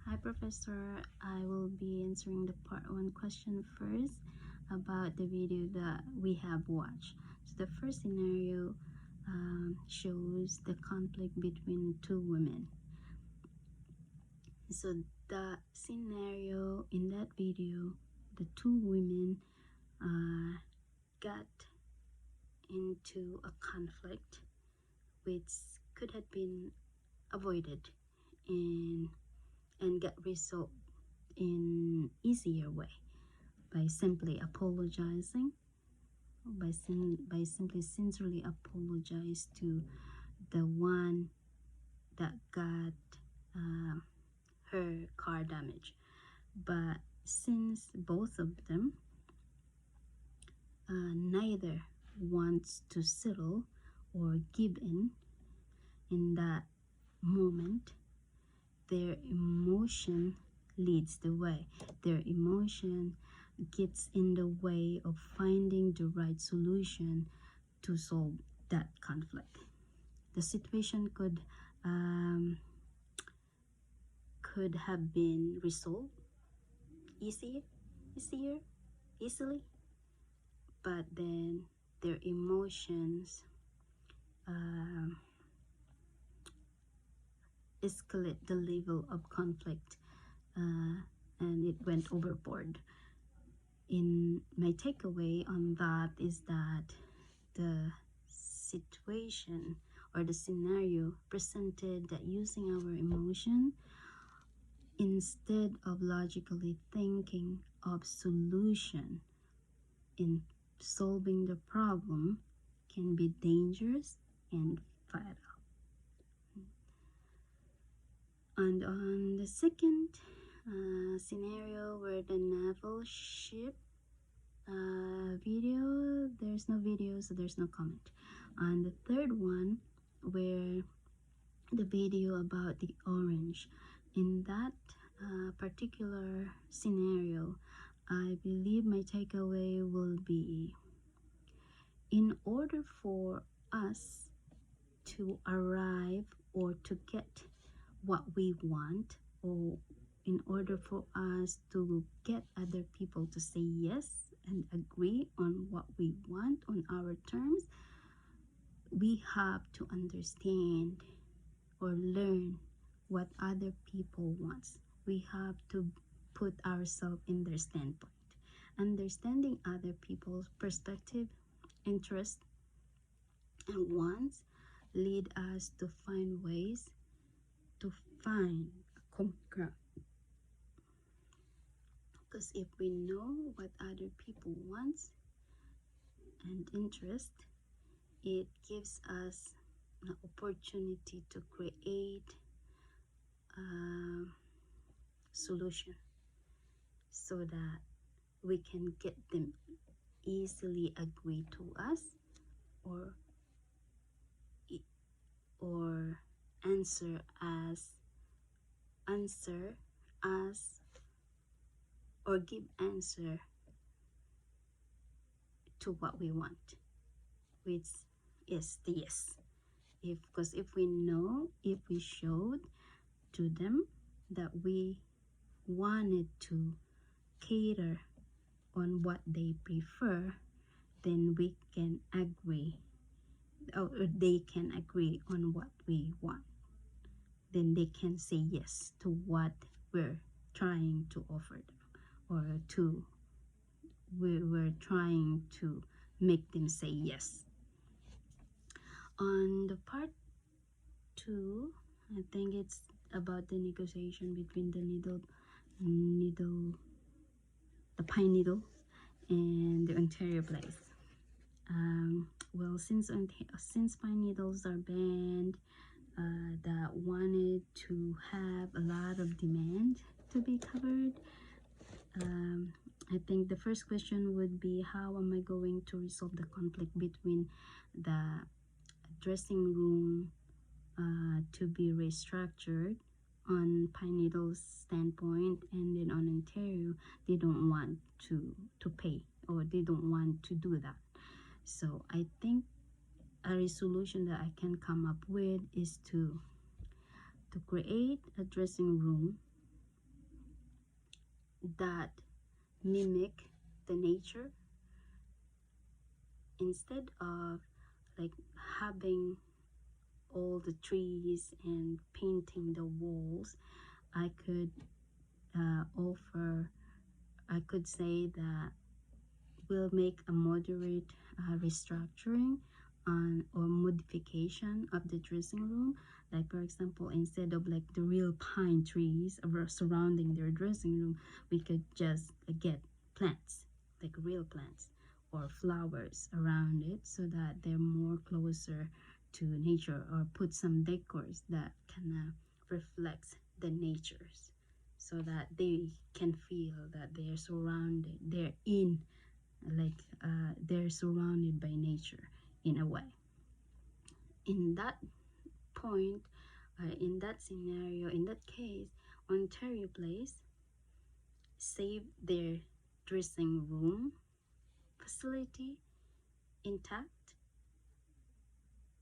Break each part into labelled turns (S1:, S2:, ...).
S1: Hi, Professor. I will be answering the part 1 question first about the video that we have watched. So the first scenario shows the conflict between two women. So the scenario in that video, the two women got into a conflict which could have been avoided and get resolved in easier way by simply apologizing, by simply sincerely apologize to the one that got her car damage. But since both of them neither wants to settle or give in that moment, their emotion leads the way. Their emotion gets in the way of finding the right solution to solve that conflict. The situation could have been resolved easily, but then their emotions escalate the level of conflict and it went overboard. In my takeaway on that is that the situation or the scenario presented that using our emotion instead of logically thinking of solution in solving the problem can be dangerous and fatal. And on the second scenario where the naval ship video, there's no video, so there's no comment. On the third one, where the video about the orange, in that particular scenario, I believe my takeaway will be, in order for us to arrive or to get what we want, or in order for us to get other people to say yes and agree on what we want on our terms, we have to understand or learn what other people want. We have to put ourselves in their standpoint. Understanding other people's perspective, interest, and wants lead us to find ways to find a common ground. Because if we know what other people want and interest, it gives us an opportunity to create a solution so that we can get them easily agree to us or answer us or give answer to what we want, which is the yes. Because if we know, if we showed to them that we wanted to cater on what they prefer, then we can agree, or they can agree on what we want. Then they can say yes to what we're trying to offer them, or we're trying to make them say yes. On the part 2, I think it's about the negotiation between the pine needle and the Ontario Place. Well, since pine needles are banned, that wanted to have a lot of demand to be covered, I think the first question would be, how am I going to resolve the conflict between the dressing room to be restructured on Pine Needle's standpoint, and then on Ontario they don't want to pay, or they don't want to do that. So I think a resolution that I can come up with is to create a dressing room that mimic the nature, instead of like having all the trees and painting the walls. I could I could say that we'll make a moderate restructuring on or modification of the dressing room. Like for example, instead of like the real pine trees surrounding their dressing room, we could just get plants, like real plants or flowers around it, so that they're more closer to nature, or put some decors that kind of reflects the natures, so that they can feel that they're surrounded, they're in, like they're surrounded by nature in a way. In that point, in that scenario, in that case, Ontario Place saved their dressing room facility intact,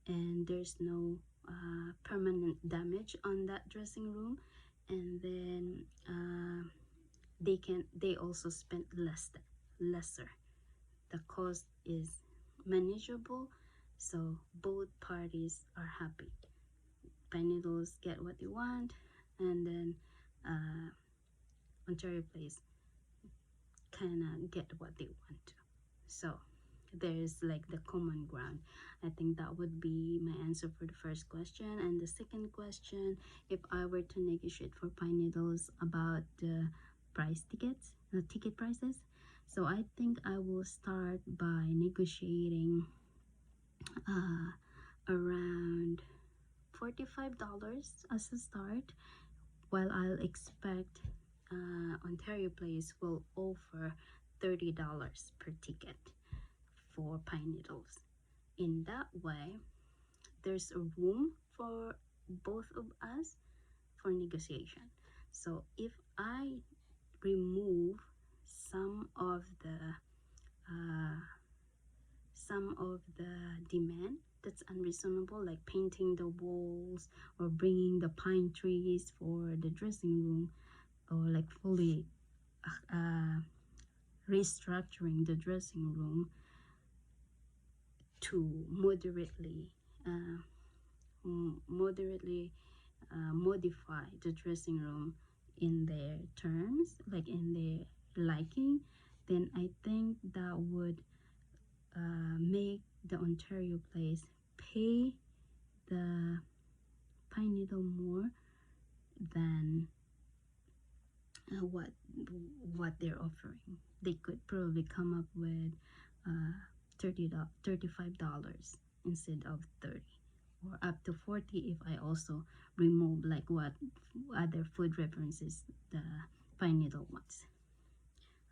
S1: and there's no permanent damage on that dressing room. And then they also spent lesser. The cost is manageable, so both parties are happy. Pine Needles get what they want, and then Ontario Place kind of get what they want to. So there's like the common ground. I think that would be my answer for the first question. And the second question, if I were to negotiate for Pine Needles about the ticket prices, so I think I will start by negotiating around $45 as a start, while I'll expect Ontario Place will offer $30 per ticket for Pine Needles. In that way, there's a room for both of us for negotiation. So if I remove some of the demand that's unreasonable, like painting the walls or bringing the pine trees for the dressing room, or like fully restructuring the dressing room to moderately modify the dressing room in their terms, like in their liking, then I think that would make the Ontario Place pay the Pine Needle more than what they're offering. They could probably come up with $35 instead of 30, or up to 40 if I also remove like what other food references the Pine Needle wants.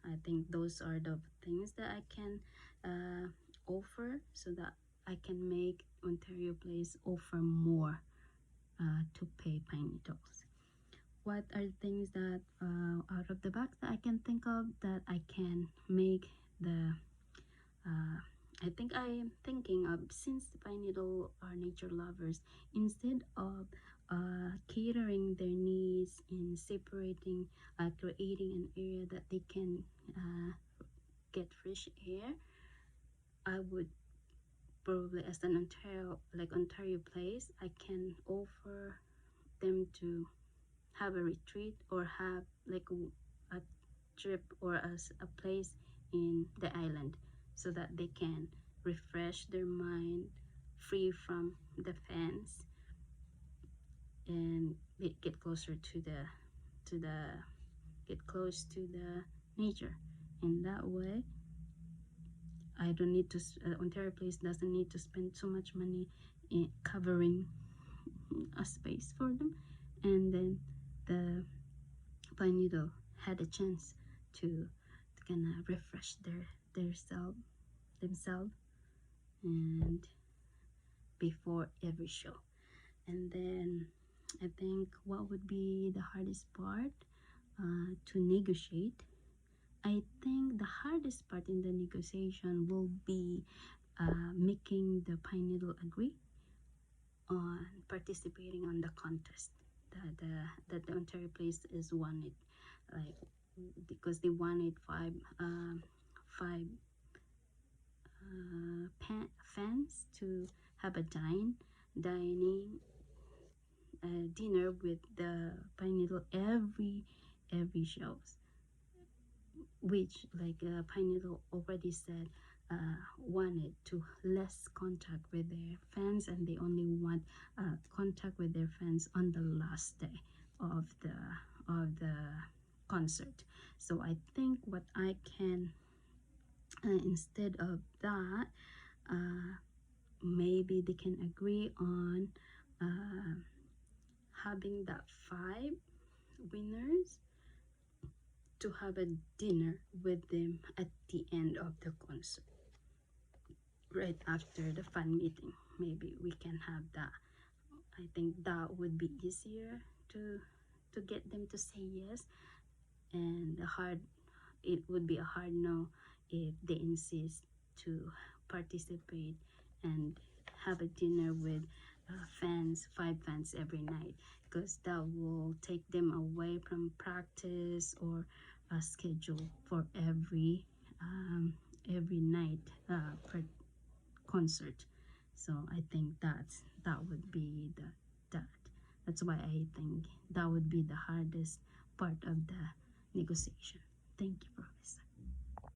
S1: I think those are the things that I can offer, so that I can make Ontario Place offer more to pay Pine Needles. What are things that out of the box that I can think of that I can make the I think I am thinking of, since the Pine Needle are nature lovers, instead of catering their needs in separating, creating an area that they can get fresh air, I would probably, as an Ontario Place, I can offer them to have a retreat, or have like a trip, or as a place in the island, so that they can refresh their mind, free from the fence, and get closer to the get close to the nature. In that way, I don't need to Ontario Place doesn't need to spend so much money in covering a space for them, and then the Pine Needle had a chance to kind of refresh themselves, and before every show. And then I think what would be the hardest part to negotiate, I think the hardest part in the negotiation will be making the Pine Needle agree on participating on the contest that the Ontario Place is wanted. Like because they wanted five fans to have a dining dinner with the Pine Needle every shows, which like Pine Needle already said wanted to less contact with their fans, and they only want contact with their fans on the last day of the concert. So I think what I can instead of that, maybe they can agree on uh, having that five winners to have a dinner with them at the end of the concert, right after the fan meeting. Maybe we can have that. I think that would be easier to get them to say yes, and it would be a hard no if they insist to participate and have a dinner with five fans every night, because that will take them away from practice or a schedule for every night per concert. So I think that would be that. That's why I think that would be the hardest part of the negotiation. Thank you.